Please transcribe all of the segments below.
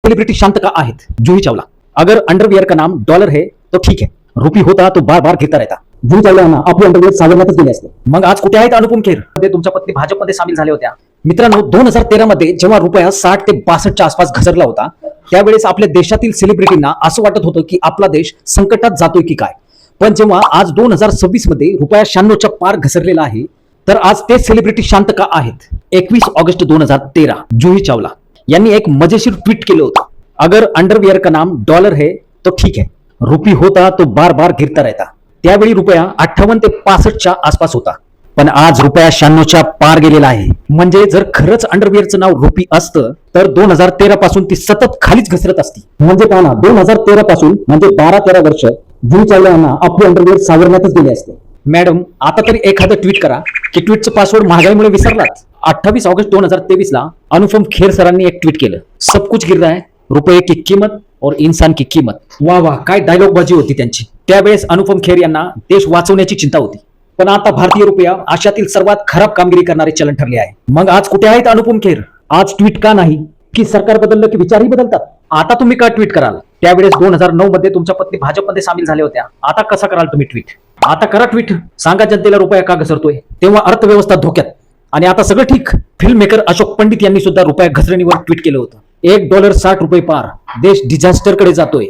Celebrity शांत का आहेत? जूही चावला। अगर अंडरवियर का नाम डॉलर है तो ठीक है, रुपी होता तो बार बार गिरता रहता। जूही चावला आपले अंडरवियर सावरण्यातच गेले असते। मग आज कुठे आहेत अनुपम खेर? ते तुमच्या पत्नी भाजपमध्ये सामील झाल्या होत्या। मित्रांनो, 2013 मध्ये जेव्हा रुपया 60 ते 62च्या आसपास घसरला होता, त्यावेळेस आपल्या देशातील सेलिब्रिटींना असं वाटत होतं की आपला देश संकटात जातोय की काय। पण जेव्हा आज 2026 मध्ये रुपया 96च्या पार घसरलेला आहे, तर आज ते सेलिब्रिटी शांत का आहेत? 21 ऑगस्ट 2013 जूही चावला यांनी एक मजेशीर ट्विट केलं होतं। अगर अंडरवियर का नाम डॉलर है तो ठीक है, रुपी होता तो बार बार गिरता रहता। त्यावेळी रुपया 58 ते 65च्या आसपास होता, पण आज रुपया 96च्या पार गेलेला आहे। म्हणजे जर खरंच अंडरवियरचं नाव रुपी असतं तर 2013 पासून ती सतत खालीच घसरत असती। म्हणजे पहा ना, 2013 पासून म्हणजे 12-13 वर्ष जूही चावला यांना आपले अंडरवियर सावरण्यातच गेले असते। मॅडम, आता तरी एखादं ट्विट करा की ट्विटचं पासवर्ड महागाईमुळे विसरलात। 28 ऑगस्ट 2023 ला अनुपम खेर सरांनी एक ट्विट केलं, सब कुछ गिर रहा है, रुपये की कीमत और इंसान की कीमत। वाह वाह, काय डायलॉग बाजी होती त्यांची। त्यावेळेस अनुपम खेर यांना देश वाचवण्याची चिंता होती, पण आता भारतीय रुपया आशियातील सर्वात खराब कामगिरी करणारे चलन ठरले आहे। मग आज कुठे आहेत अनुपम खेर? आज ट्विट का नाही? की सरकार बदललं की विचारही बदलतात? आता तुम्ही का ट्विट कराल? त्यावेळेस 2009 मध्ये तुमच्या पत्नी भाजपमध्ये सामील झाल्या होत्या। आता कसा कराल तुम्ही ट्विट? आता करा ट्विट, सांगा जनतेला रुपया का घसरतोय। तेव्हा अर्थव्यवस्था धोक्यात आणि आता सगळं ठीक। फिल्म मेकर अशोक पंडित यांनी सुद्धा रुपया घसरणीवर ट्विट केलं होतं। $1 60 पार, देश डिझास्टर कडे जातोय।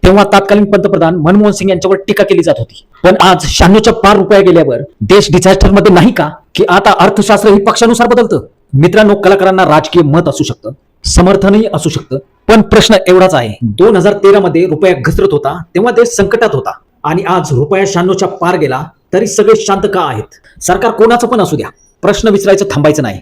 तेव्हा तत्कालीन पंतप्रधान मनमोहन सिंग यांच्यावर टीका केली जात होती। पण आज 96च्या पार रुपया गेल्यावर देश डिझास्टर मध्ये नाही का? की आता अर्थशास्त्र ही पक्षानुसार बदलतं? मित्रांनो, कलाकारांना राजकीय मत असू शकतं, समर्थनही असू शकतं, पण प्रश्न एवढाच आहे, 2013 मध्ये रुपया घसरत होता तेव्हा देश संकटात होता, आणि आज रुपया 96च्या पार गेला तरी सगळे शांत का आहेत? सरकार कोणाचं पण असू द्या, प्रश्न विचारायचं थांबायचं नाही।